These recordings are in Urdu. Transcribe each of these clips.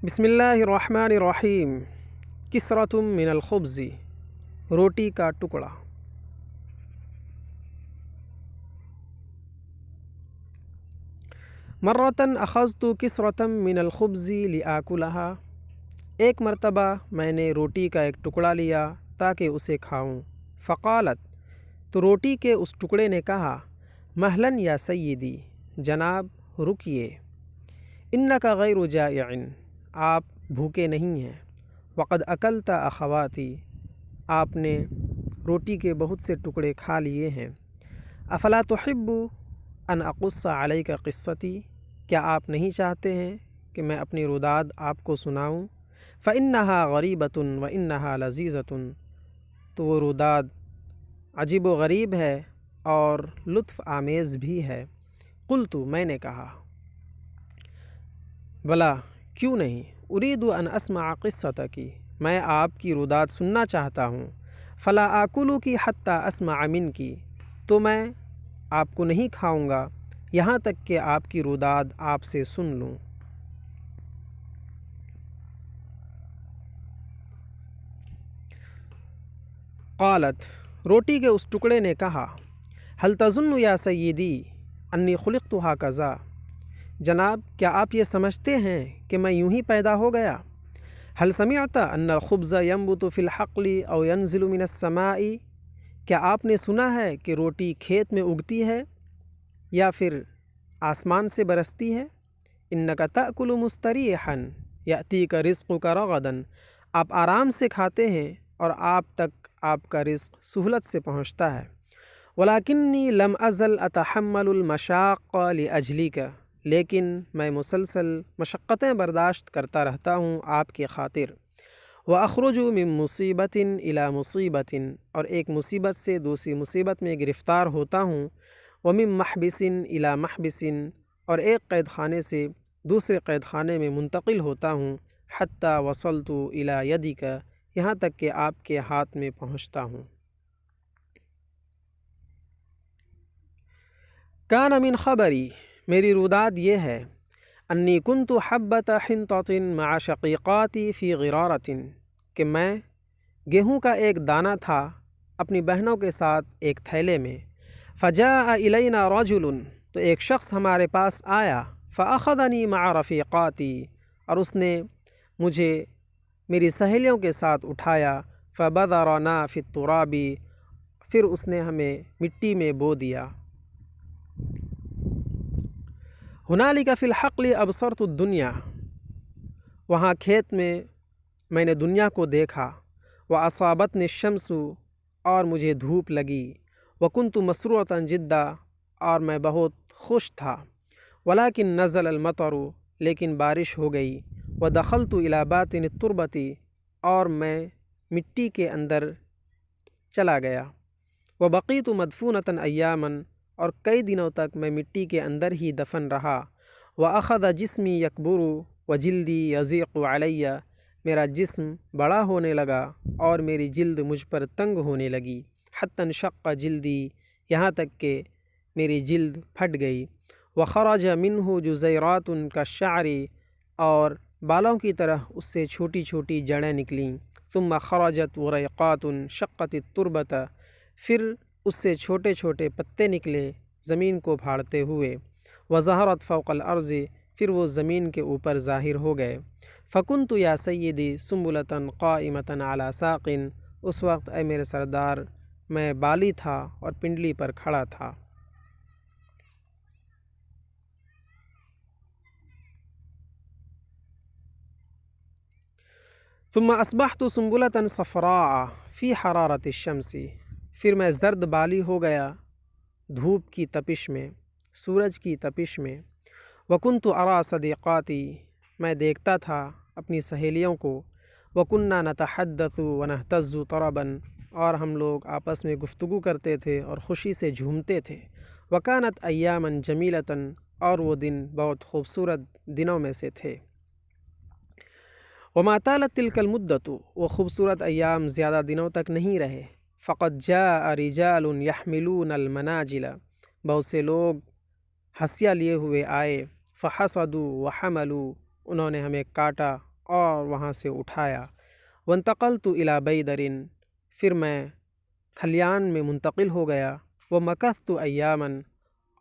بسم اللہ الرحمن الرحیم۔ کسرۃ من الخبز، روٹی کا ٹکڑا۔ مرتن اخذت کسرۃ من الخبز لآکلها، ایک مرتبہ میں نے روٹی کا ایک ٹکڑا لیا تاکہ اسے کھاؤں۔ فقالت، تو روٹی کے اس ٹکڑے نے کہا، مہلاً یا سیدی، جناب رکیے، انک غیر جائع، آپ بھوکے نہیں ہیں، وقد اکلت اخواتی، آپ نے روٹی کے بہت سے ٹکڑے کھا لیے ہیں۔ افلا تحب ان اقص علیک قصتی، کیا آپ نہیں چاہتے ہیں کہ میں اپنی روداد آپ کو سناؤں؟ فإنها غریبۃ وإنها لذیذۃ، تو وہ روداد عجیب و غریب ہے اور لطف آمیز بھی ہے۔ قلت، میں نے کہا، بلا، کیوں نہیں، اريد ان اسمع قصتک، میں آپ کی روداد سننا چاہتا ہوں۔ فلا آکلک حتی اسمع منک، تو میں آپ کو نہیں کھاؤں گا یہاں تک کہ آپ کی روداد آپ سے سن لوں۔ قالت، روٹی کے اس ٹکڑے نے کہا، هل تظن یا سیدی انی خلقت هكذا، جناب کیا آپ یہ سمجھتے ہیں کہ میں یوں ہی پیدا ہو گیا؟ هل سمعت ان الخبز ينبت في الحقل او ينزل من السماء، کیا آپ نے سنا ہے کہ روٹی کھیت میں اگتی ہے یا پھر آسمان سے برستی ہے؟ انک تأکل مستریحا یأتیک رزقک رغدا، آپ آرام سے کھاتے ہیں اور آپ تک آپ کا رزق سہولت سے پہنچتا ہے۔ ولکنی لم ازل اتحمل المشاق لاجلک، لیکن میں مسلسل مشقتیں برداشت کرتا رہتا ہوں آپ کی خاطر۔ وأخرج من مصیبت الی مصیبت، اور ایک مصیبت سے دوسری مصیبت میں گرفتار ہوتا ہوں۔ ومن محبس الی محبس، اور ایک قید خانے سے دوسرے قید خانے میں منتقل ہوتا ہوں۔ حتی وصلت الی یدک، یہاں تک کہ آپ کے ہاتھ میں پہنچتا ہوں۔ کان من خبری، میری روداد یہ ہے، انی کنت حبۃ حنطۃ مع شقیقاتی فی غرارۃ، کہ میں گیہوں کا ایک دانہ تھا اپنی بہنوں کے ساتھ ایک تھیلے میں۔ فجاء الینا رجل، تو ایک شخص ہمارے پاس آیا۔ فاخذنی مع رفیقاتی، اور اس نے مجھے میری سہیلیوں کے ساتھ اٹھایا۔ فبذرنا فی التراب، پھر اس نے ہمیں مٹی میں بو دیا۔ ہنالک فی الحقل ابصرت الدنیا، وہاں کھیت میں نے دنیا کو دیکھا۔ واصابتنی الشمس، اور مجھے دھوپ لگی۔ وکنت مسرورۃ جدا، اور میں بہت خوش تھا۔ ولکن نزل المطر، لیکن بارش ہو گئی۔ ودخلت الی باطن التربۃ، اور میں مٹی کے اندر چلا گیا۔ وبقیت مدفونۃ ایاما، اور کئی دنوں تک میں مٹی کے اندر ہی دفن رہا۔ واخذ جسمی یکبر وجلدی یضیق علی، میرا جسم بڑا ہونے لگا اور میری جلد مجھ پر تنگ ہونے لگی۔ حتی انشق جلدی، یہاں تک کہ میری جلد پھٹ گئی۔ وخرج منہ جزیرات کالشعر، اور بالوں کی طرح اس سے چھوٹی چھوٹی جڑیں نکلیں۔ ثم خرجت وريقات شقت التربۃ، پھر اس سے چھوٹے چھوٹے پتے نکلے زمین کو پھاڑتے ہوئے۔ وظہرت فوق الارض، پھر وہ زمین کے اوپر ظاہر ہو گئے۔ فکنت یا سیدی سنبلۃ قائمۃ علی ساق، اس وقت اے میرے سردار میں بالی تھا اور پنڈلی پر کھڑا تھا۔ ثم اصبحت سنبلۃ صفراء فی حرارۃ الشمس، پھر میں زرد بالی ہو گیا دھوپ کی تپش میں، سورج کی تپش میں۔ وکنت اری صدیقاتی، میں دیکھتا تھا اپنی سہیلیوں کو۔ وکنا نتحدث ونہتز طربا، اور ہم لوگ آپس میں گفتگو کرتے تھے اور خوشی سے جھومتے تھے۔ وکانت ایاما جمیلۃ، اور وہ دن بہت خوبصورت دنوں میں سے تھے۔ وما طالت تلک المدۃ، وہ خوبصورت ایام زیادہ دنوں تک نہیں رہے۔ فقد جاء رجال یحملون المناجل، بہت سے لوگ ہنسیاں لیے ہوئے آئے۔ فحصدوا وحملوا، انہوں نے ہمیں کاٹا اور وہاں سے اٹھایا۔ وانتقلت الی بیدرن، پھر میں کھلیان میں منتقل ہو گیا۔ ومکثت ایاما،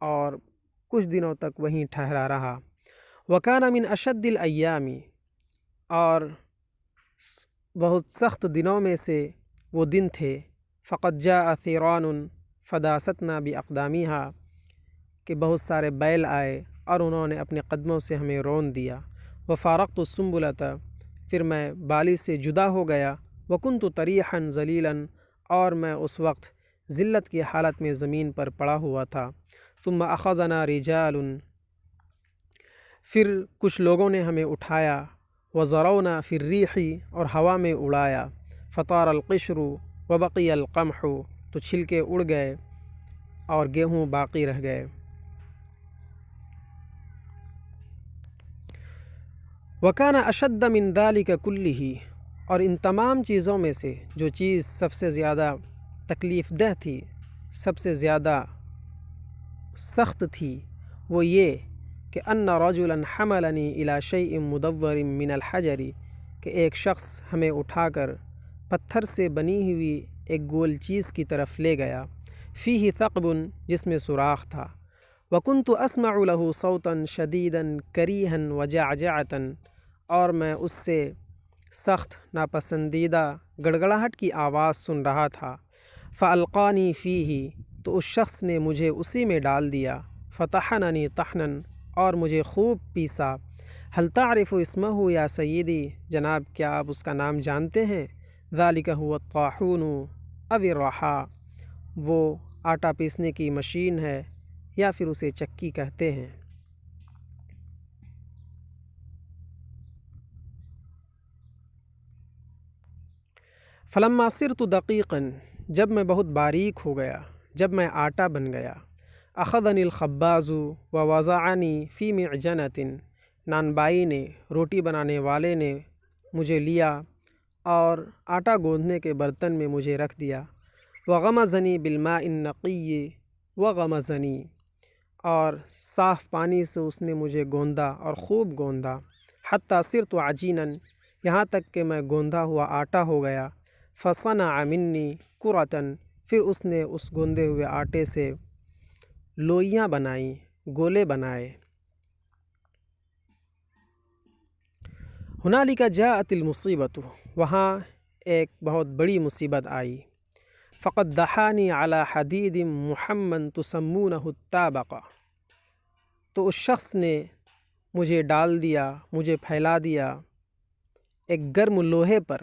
اور کچھ دنوں تک وہیں ٹھہرا رہا۔ وکان من اشد الایام، اور بہت سخت دنوں میں سے وہ دن تھے۔ فقد جاء ثیران فداستنا باقدامها، کہ بہت سارے بیل آئے اور انہوں نے اپنے قدموں سے ہمیں رون دیا۔ وفارقت السنبلۃ، پھر میں بالی سے جدا ہو گیا۔ وکنت طریحا ذلیلا، اور میں اس وقت ذلت کی حالت میں زمین پر پڑا ہوا تھا۔ ثم اخذنا رجال، پھر کچھ لوگوں نے ہمیں اٹھایا۔ وزرونا فی الریح، اور ہوا میں اڑایا۔ فطار القشر وبقی القمح، تو چھلکے اڑ گئے اور گیہوں باقی رہ گئے۔ وکان اشد من ذلک کلہ، اور ان تمام چیزوں میں سے جو چیز سب سے زیادہ تکلیف دہ تھی، سب سے زیادہ سخت تھی، وہ یہ کہ ان رجلا حملنی الی شیء مدور من الحجر، کہ ایک شخص ہمیں اٹھا کر پتھر سے بنی ہوئی ایک گول چیز کی طرف لے گیا۔ فیہ ثقب، جس میں سوراخ تھا۔ وکنت اسمع له صوتا شدیدا کریہا وجعجعتا، اور میں اس سے سخت ناپسندیدہ گڑگڑاہٹ کی آواز سن رہا تھا۔ فالقانی فیہ، تو اس شخص نے مجھے اسی میں ڈال دیا۔ فطحننی طحنا، اور مجھے خوب پیسا۔ هل تعرف اسمہ یا سیدی، جناب کیا آپ اس کا نام جانتے ہیں؟ ذالک هو الطاحون او الرحا، وہ آٹا پیسنے کی مشین ہے یا پھر اسے چکی کہتے ہیں۔ فلما صرت دقیقا، جب میں بہت باریک ہو گیا، جب میں آٹا بن گیا۔ اخذنی الخباز ووضعنی فی معجنۃ، نان بائی نے، روٹی بنانے والے نے مجھے لیا اور آٹا گوندھنے کے برتن میں مجھے رکھ دیا۔ وغمزنی بالماء النقی وغمزنی، اور صاف پانی سے اس نے مجھے گوندا اور خوب گوندا۔ حتی صرت عجینا، یہاں تک کہ میں گوندا ہوا آٹا ہو گیا۔ فصنع منی کرۃ، پھر اس نے اس گوندے ہوئے آٹے سے لوئیاں بنائیں، گولے بنائے۔ ہنالک جاءت المصیبۃ، وہاں ایک بہت بڑی مصیبت آئی۔ فقد دحانی علی حدید محمّن تسمونہ الطابق، تو اس شخص نے مجھے ڈال دیا، مجھے پھیلا دیا ایک گرم لوہے پر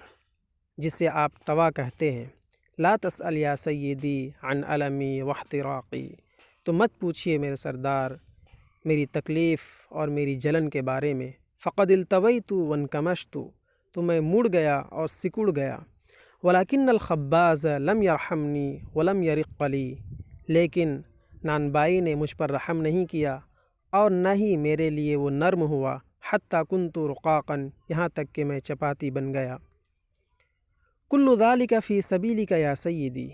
جسے آپ توا کہتے ہیں۔ لا تسأل یا سیدی عن المی واحتراقی، تو مت پوچھیے میرے سردار میری تکلیف اور میری جلن کے بارے میں۔ فقد التویت وانکمشت، تو میں مڑ گیا اور سکڑ گیا۔ ولکن الخباز لم یرحمنی ولم یرق لی، لیکن نان بائی نے مجھ پر رحم نہیں کیا اور نہ ہی میرے لیے وہ نرم ہوا۔ حتی کنت رقاقا، یہاں تک کہ میں چپاتی بن گیا۔ کل ذالک فی سبیلک یا سیدی،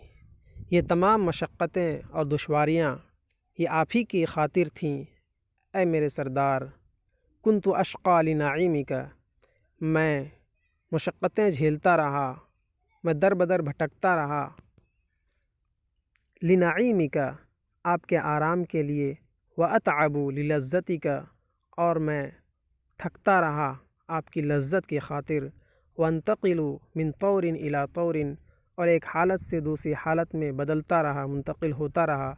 یہ تمام مشقتیں اور دشواریاں یہ آپ ہی کی خاطر تھیں اے میرے سردار۔ کنت اشقی لنعیمک، میں مشقتیں جھیلتا رہا، میں در بدر بھٹکتا رہا۔ لنعیمک، آپ کے آرام کے لیے۔ واتعب للذتک، اور میں تھکتا رہا آپ کی لذت کی خاطر۔ وانتقل من طور الی طور، اور ایک حالت سے دوسری حالت میں بدلتا رہا، منتقل ہوتا رہا۔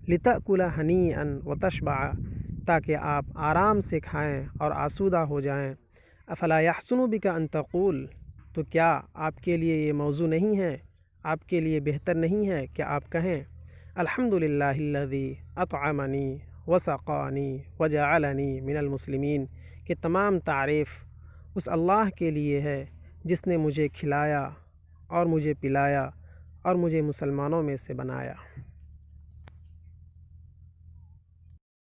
لتأکل ہنیئا وتشبع، تاکہ آپ آرام سے کھائیں اور آسودہ ہو جائیں۔ افلا یحسن بک ان تقول، تو کیا آپ کے لیے یہ موضوع نہیں ہے، آپ کے لیے بہتر نہیں ہے کہ آپ کہیں الحمد للہ الذی اطعمنی وسقانی وجعلنی من المسلمین، کہ تمام تعریف اس اللہ کے لیے ہے جس نے مجھے کھلایا اور مجھے پلایا اور مجھے مسلمانوں میں سے بنایا۔